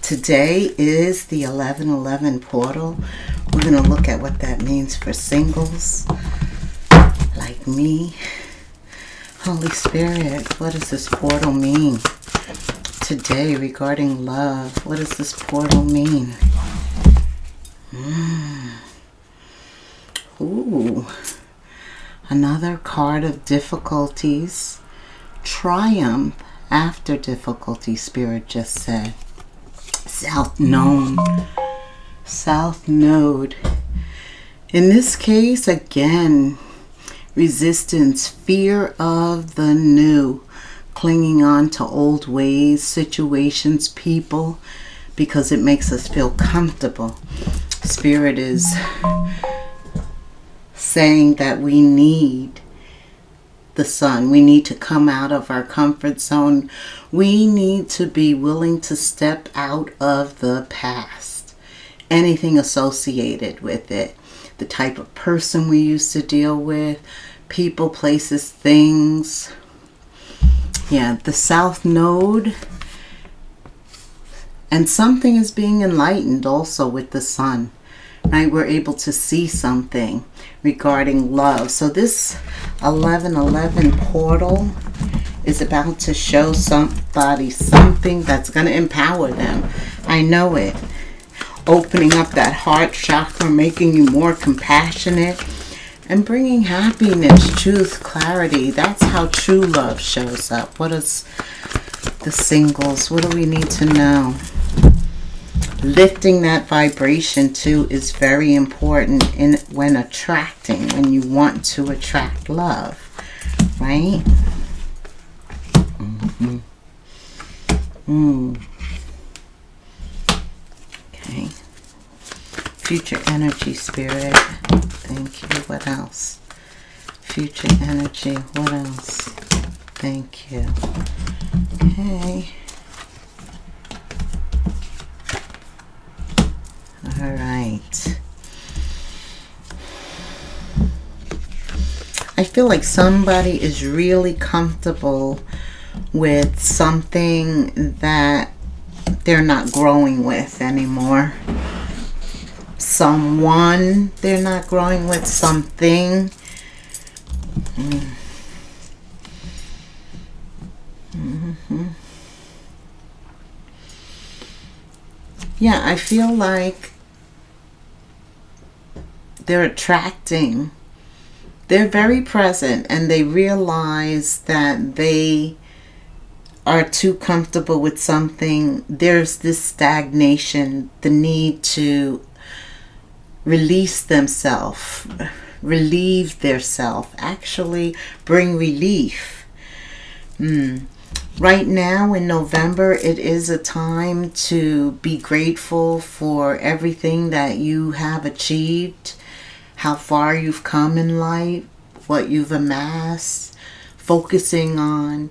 Today is the 11/11 portal. We're going to look at what that means for singles like me. Holy Spirit, what does this portal mean today regarding love? What does this portal mean? Ooh, another card of difficulties. Triumph after difficulty, Spirit just said. South Node. In this case, again, resistance, fear of the new, clinging on to old ways, situations, people, because it makes us feel comfortable. Spirit is saying that we need the sun. We need to come out of our comfort zone. We need to be willing to step out of the past. Anything associated with it. The type of person we used to deal with. People, places, things. Yeah, the South Node. And something is being enlightened also with the sun. Right? We're able to see something regarding love. So this 11/11 portal is about to show somebody something that's going to empower them. I know it. Opening up that heart chakra, making you more compassionate, and bringing happiness, truth, clarity. That's how true love shows up. What is the singles? What do we need to know? Lifting that vibration too is very important when attracting, when you want to attract love, right? Okay. Future energy, Spirit. Thank you. What else? Future energy. What else? Thank you. Okay. All right. I feel like somebody is really comfortable with something that they're not growing with anymore. Someone they're not growing with, something. Yeah, I feel like they're attracting. They're very present and they realize that they are too comfortable with something. There's this stagnation, the need to release themselves, relieve their self, actually bring relief. Right now in November, it is a time to be grateful for everything that you have achieved, how far you've come in life, what you've amassed, focusing on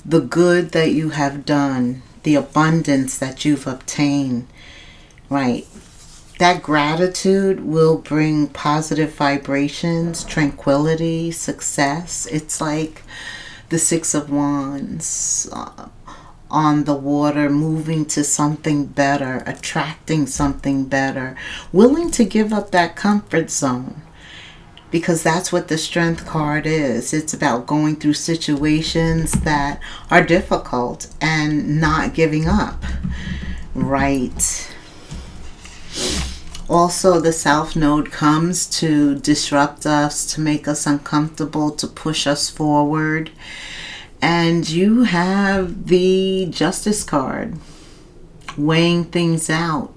the good that you have done, the abundance that you've obtained, right? That gratitude will bring positive vibrations, tranquility, success. It's like the Six of Wands on the water, moving to something better, attracting something better, willing to give up that comfort zone, because that's what the Strength card is. It's about going through situations that are difficult and not giving up, right? Also, the South Node comes to disrupt us, to make us uncomfortable, to push us forward. And you have the Justice card, weighing things out.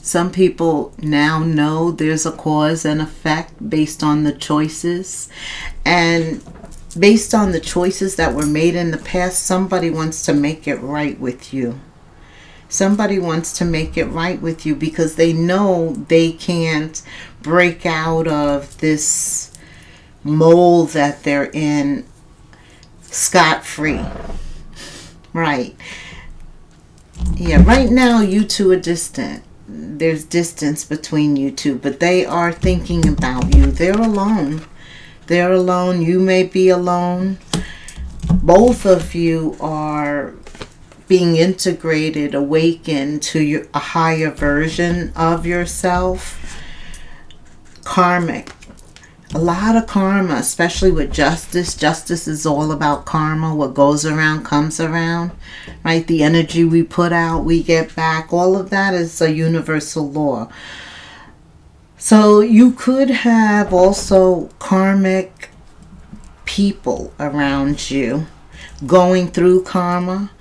Some people now know there's a cause and effect based on the choices. And based on the choices that were made in the past, somebody wants to make it right with you. Somebody wants to make it right with you because they know they can't break out of this mold that they're in scot-free. Right. Yeah, right now you two are distant. There's distance between you two, but they are thinking about you. They're alone. They're alone. You may be alone. Both of you are being integrated, awakened to a higher version of yourself. Karmic. A lot of karma, especially with justice. Justice is all about karma. What goes around comes around, right? The energy we put out, we get back. All of that is a universal law. So you could have also karmic people around you going through karma.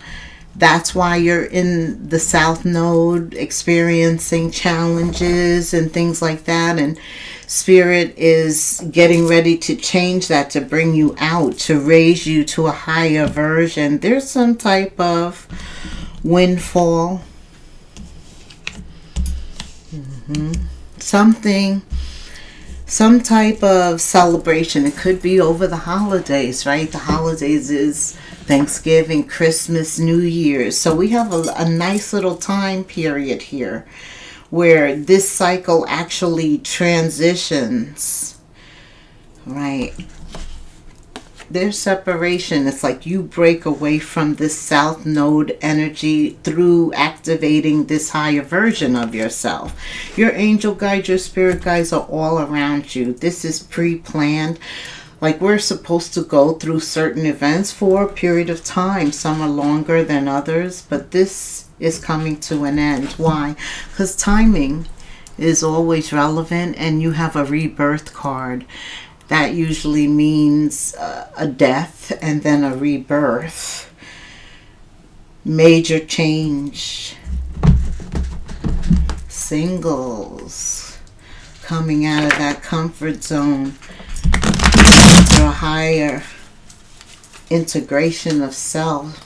That's why you're in the South Node experiencing challenges and things like that. And Spirit is getting ready to change that, to bring you out, to raise you to a higher version. There's some type of windfall. Something, some type of celebration. It could be over the holidays, right? The holidays is Thanksgiving, Christmas, New Year's. So we have a nice little time period here where this cycle actually transitions, right? There's separation. It's like you break away from this South Node energy through activating this higher version of yourself. Your angel guides, your spirit guides are all around you. This is pre-planned. Like, we're supposed to go through certain events for a period of time. Some are longer than others, but this is coming to an end. Why? Because timing is always relevant, and you have a rebirth card. That usually means a death and then a rebirth. Major change. Singles coming out of that comfort zone to a higher integration of self.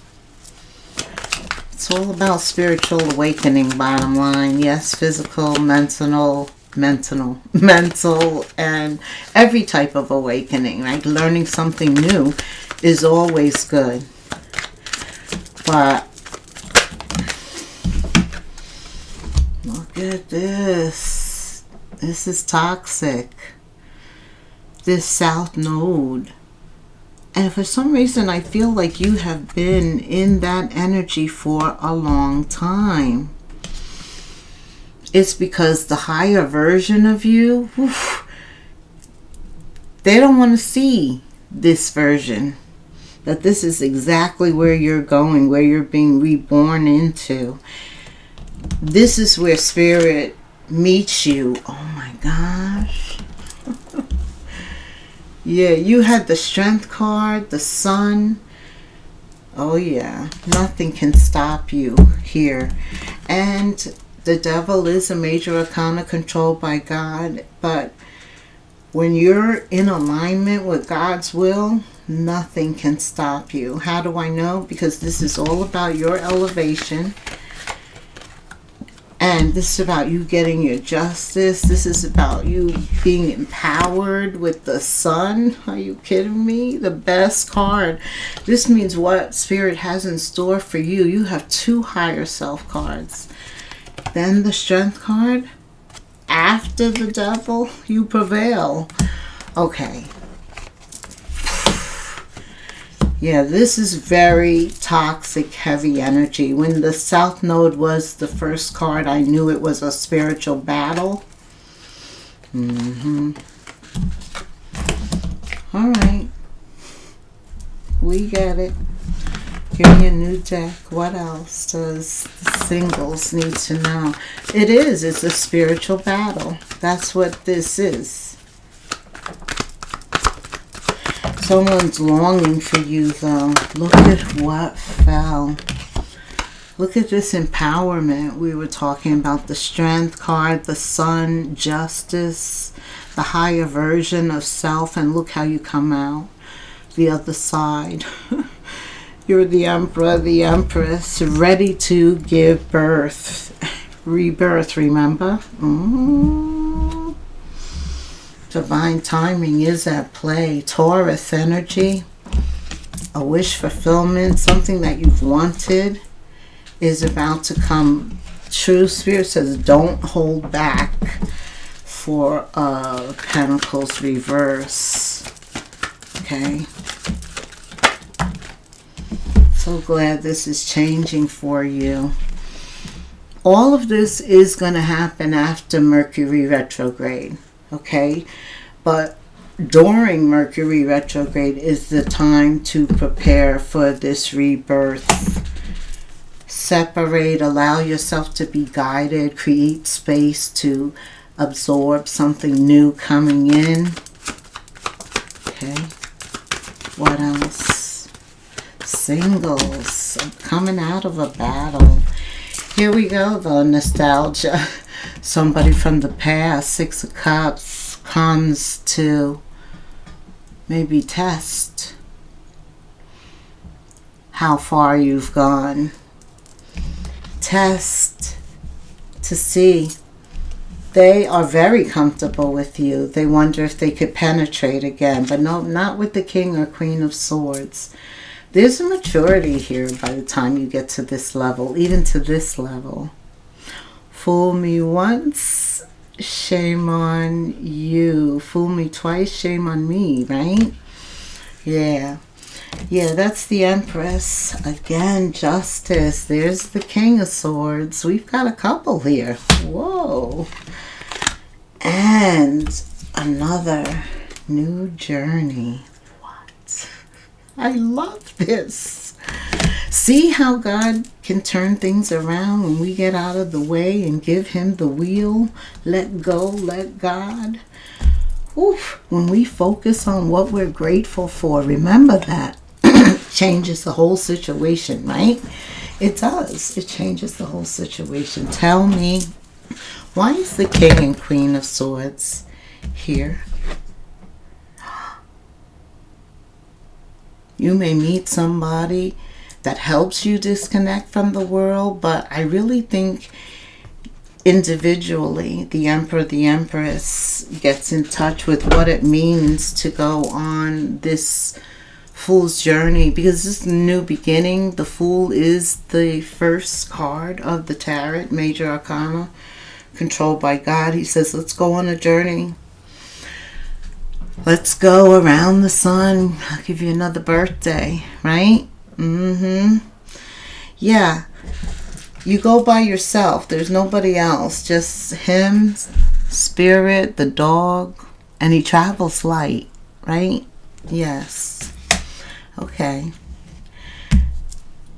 It's all about spiritual awakening, bottom line. Yes, physical, mental, and every type of awakening, right? Learning something new is always good. But look at this. This is toxic. This South Node. And for some reason, I feel like you have been in that energy for a long time. It's because the higher version of you, they don't want to see this version. That this is exactly where you're going, where you're being reborn into. This is where Spirit meets you. Oh my gosh. Yeah, you had the Strength card, the Sun. Oh yeah, nothing can stop you here. And the Devil is a major arcana controlled by God. But when you're in alignment with God's will, nothing can stop you. How do I know? Because this is all about your elevation. And this is about you getting your justice. This is about you being empowered with the Sun. Are you kidding me? The best card. This means what Spirit has in store for you. You have 2 higher self cards. Then the Strength card. After the Devil, you prevail. Okay. Yeah, this is very toxic, heavy energy. When the South Node was the first card, I knew it was a spiritual battle. All right. We get it. Give me a new deck. What else does the singles need to know? It's a spiritual battle. That's what this is. Someone's longing for you, though. Look at what fell. Look at this empowerment. We were talking about the Strength card, the Sun, justice, the higher version of self, and look how you come out the other side. You're the Emperor, the Empress, ready to give birth. Rebirth, remember? Divine timing is at play. Taurus energy, a wish fulfillment, something that you've wanted is about to come true. Spirit says don't hold back for Pentacles reverse. Okay. So so glad this is changing for you. All of this is going to happen after Mercury retrograde, okay? But during Mercury retrograde is the time to prepare for this rebirth. Separate, allow yourself to be guided, create space to absorb something new coming in. Okay, what else? Singles, coming out of a battle. Here we go, though, nostalgia. Somebody from the past, Six of Cups, comes to maybe test how far you've gone. Test to see. They are very comfortable with you. They wonder if they could penetrate again. But no, not with the King or Queen of Swords. There's a maturity here by the time you get to this level, even to this level. Fool me once, shame on you. Fool me twice, shame on me, right? Yeah. Yeah, that's the Empress. Again, Justice. There's the King of Swords. We've got a couple here. Whoa. And another new journey. What? I love this. See how God can turn things around when we get out of the way and give him the wheel. Let go, let God. Oof. When we focus on what we're grateful for, remember that. Changes the whole situation, right? It does. It changes the whole situation. Tell me, why is the King and Queen of Swords here? You may meet somebody that helps you disconnect from the world, but I really think individually, the Emperor, the Empress gets in touch with what it means to go on this Fool's journey, because this is a new beginning. The Fool is the first card of the Tarot, Major Arcana, controlled by God. He says, let's go on a journey. Let's go around the sun. I'll give you another birthday, right? Yeah. You go by yourself. There's nobody else. Just him, spirit, the dog, and he travels light, right? Yes. Okay.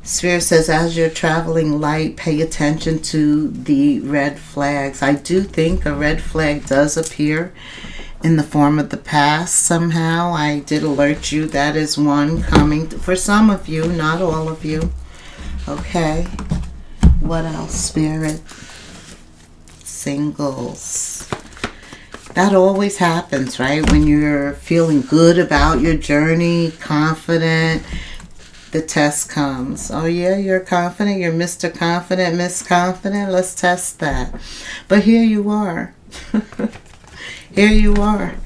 Spirit says, as you're traveling light, pay attention to the red flags. I do think a red flag does appear in the form of the past somehow. I did alert you. That is one coming for some of you, not all of you. Okay. What else, Spirit? Singles. That always happens, right? When you're feeling good about your journey, confident, the test comes. Oh yeah, you're confident, you're Mr. Confident, Miss Confident. Let's test that. But here you are. Here you are.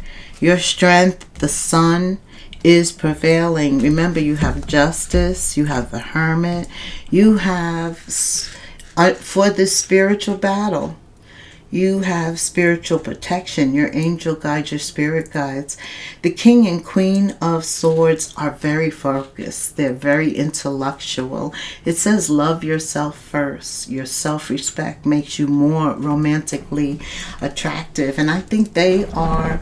Your strength, the sun, is prevailing. Remember, you have Justice, you have the Hermit, you have, for this spiritual battle, you have spiritual protection, your angel guides, your spirit guides. The King and Queen of Swords are very focused. They're very intellectual. It says love yourself first. Your self-respect makes you more romantically attractive. And I think they are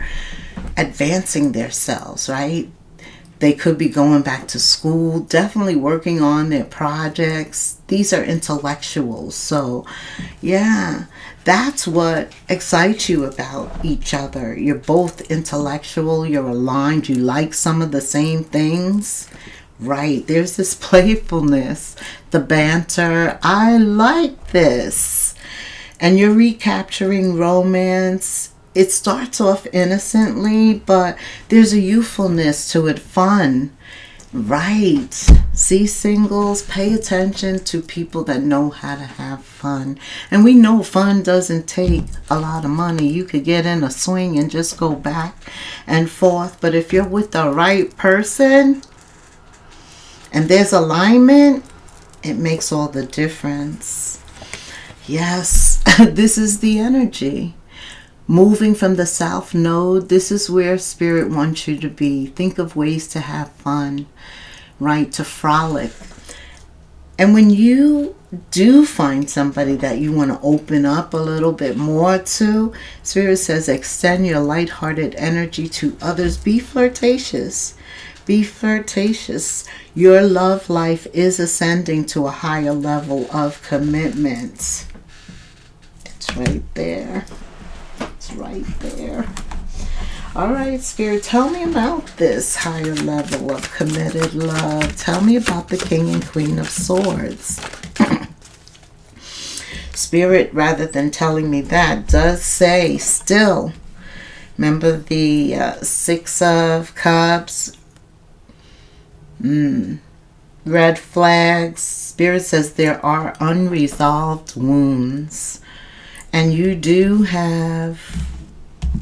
advancing themselves, right? They could be going back to school, definitely working on their projects. These are intellectuals. So, yeah, that's what excites you about each other. You're both intellectual. You're aligned. You like some of the same things. Right. There's this playfulness, the banter. I like this. And you're recapturing romance. It starts off innocently, but there's a youthfulness to it, fun. Right. See, singles, pay attention to people that know how to have fun. And we know fun doesn't take a lot of money. You could get in a swing and just go back and forth. But if you're with the right person and there's alignment, it makes all the difference. Yes, this is the energy. Moving from the South Node, this is where Spirit wants you to be. Think of ways to have fun, right? To frolic. And when you do find somebody that you want to open up a little bit more to, Spirit says extend your lighthearted energy to others. Be flirtatious. Be flirtatious. Your love life is ascending to a higher level of commitment. It's right there. It's right there. All right, Spirit, tell me about this higher level of committed love. Tell me about the King and Queen of Swords. Spirit, rather than telling me that, does say still. Remember the Six of Cups? Red flags. Spirit says there are unresolved wounds. And you do have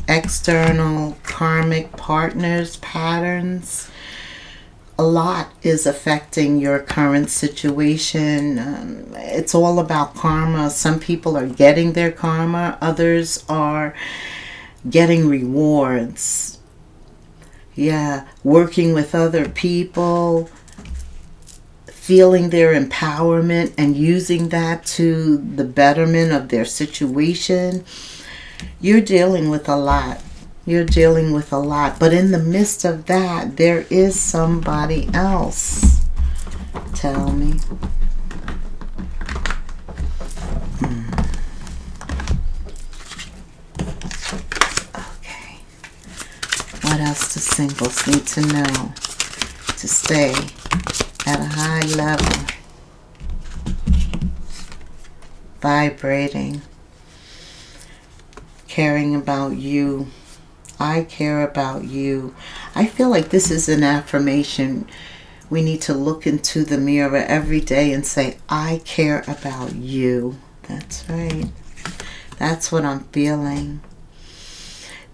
external karmic partners, patterns. A lot is affecting your current situation. It's all about karma. Some people are getting their karma. Others are getting rewards. Yeah, working with other people, feeling their empowerment and using that to the betterment of their situation. You're dealing with a lot. You're dealing with a lot. But in the midst of that, there is somebody else. Tell me. Okay. What else do singles need to know to stay at a high level? Vibrating. Caring about you. I care about you. I feel like this is an affirmation. We need to look into the mirror every day and say, I care about you. That's right. That's what I'm feeling.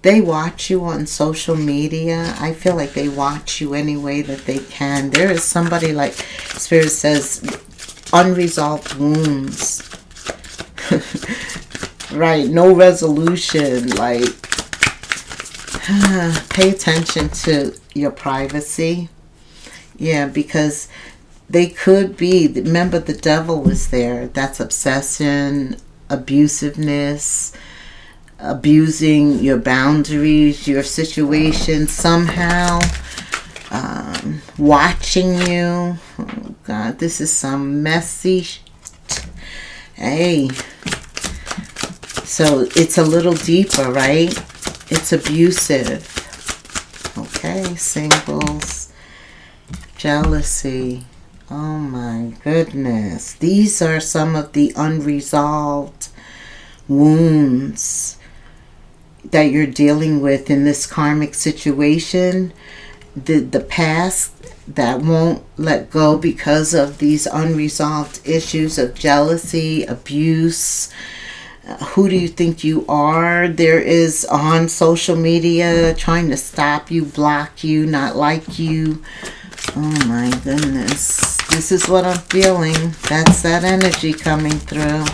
They watch you on social media. I feel like they watch you any way that they can. There is somebody, like Spirit says, unresolved wounds. Right, no resolution. Like, pay attention to your privacy. Yeah, because they could be, remember the devil is there. That's obsession, abusiveness, abusing your boundaries, your situation somehow, watching you. Oh God, this is some messy Hey. So it's a little deeper, right? It's abusive. Okay, singles. Jealousy. Oh my goodness. These are some of the unresolved wounds that you're dealing with in this karmic situation. The past that won't let go because of these unresolved issues of jealousy, abuse. Who do you think you are? There is on social media trying to stop you, block you, not like you. Oh my goodness. This is what I'm feeling. That's that energy coming through.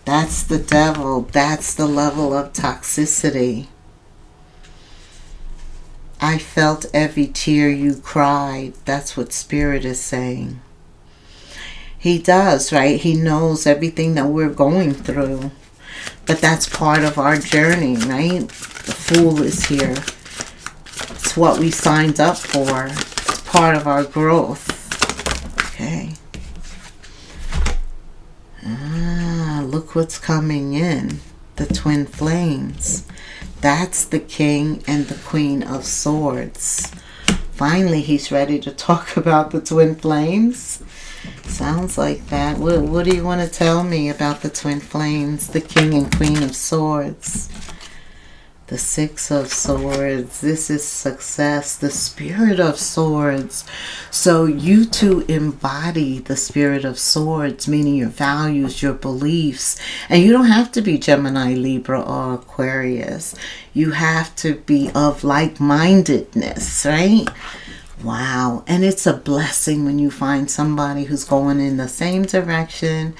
That's the devil. That's the level of toxicity. I felt every tear you cried. That's what Spirit is saying. He does, right? He knows everything that we're going through. But that's part of our journey, right? The Fool is here. It's what we signed up for. It's part of our growth. Okay. Look what's coming in. The twin flames. That's the King and the Queen of Swords. Finally, he's ready to talk about the twin flames. Sounds like that. What do you want to tell me about the twin flames? The King and Queen of Swords. The Six of Swords. This is success. The Spirit of Swords. So you two embody the Spirit of Swords, meaning your values, your beliefs. And you don't have to be Gemini, Libra, or Aquarius. You have to be of like-mindedness, right? Wow. And it's a blessing when you find somebody who's going in the same direction.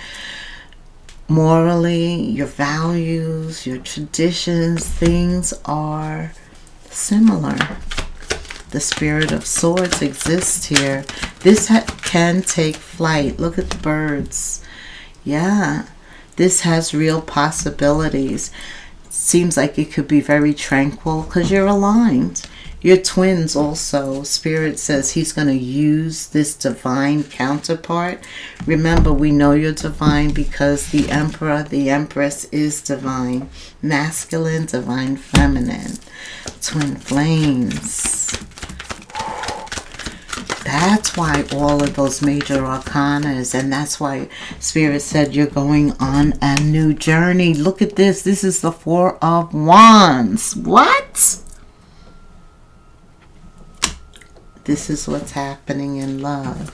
Morally, your values, your traditions, things are similar. The Spirit of Swords exists here. This can take flight. Look at the birds. Yeah, this has real possibilities. Seems like it could be very tranquil because you're aligned. You're twins also. Spirit says he's going to use this divine counterpart. Remember, we know you're divine because the Emperor, the Empress is divine. Masculine, divine, feminine. Twin flames. That's why all of those major arcanas, and that's why Spirit said you're going on a new journey. Look at this. This is the Four of Wands. What? This is what's happening in love.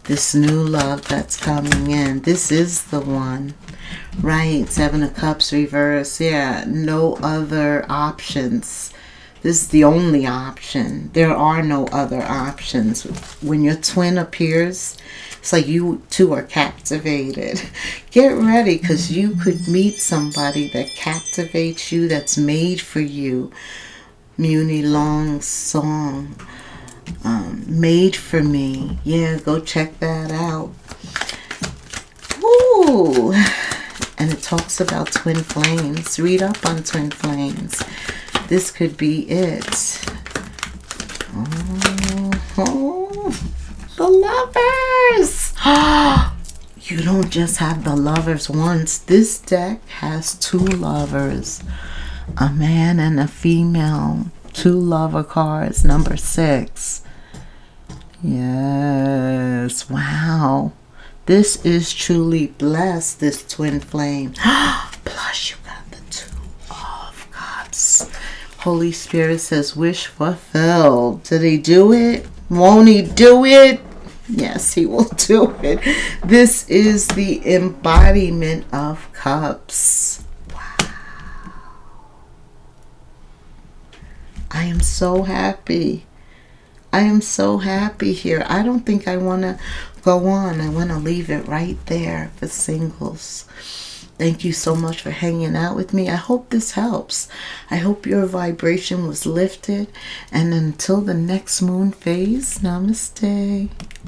This new love that's coming in. This is the one. Right. Seven of Cups reverse. Yeah. No other options. This is the only option. There are no other options. When your twin appears, it's like you two are captivated. Get ready, because you could meet somebody that captivates you, that's made for you. Moody Long's song, Made for Me. Yeah, go check that out. Ooh. And it talks about twin flames. Read up on twin flames. This could be it. Oh, the lovers. You don't just have the lovers once. This deck has two lovers. A man and a female. Two lover cards. Number 6. Yes. Wow. This is truly blessed, this twin flame. Plus you got the Two of Cups. Holy Spirit says, wish fulfilled. Did he do it? Won't he do it? Yes, he will do it. This is the embodiment of cups. Wow. I am so happy. I am so happy here. I don't think I want to go on. I want to leave it right there for singles. Thank you so much for hanging out with me. I hope this helps. I hope your vibration was lifted. And until the next moon phase, namaste.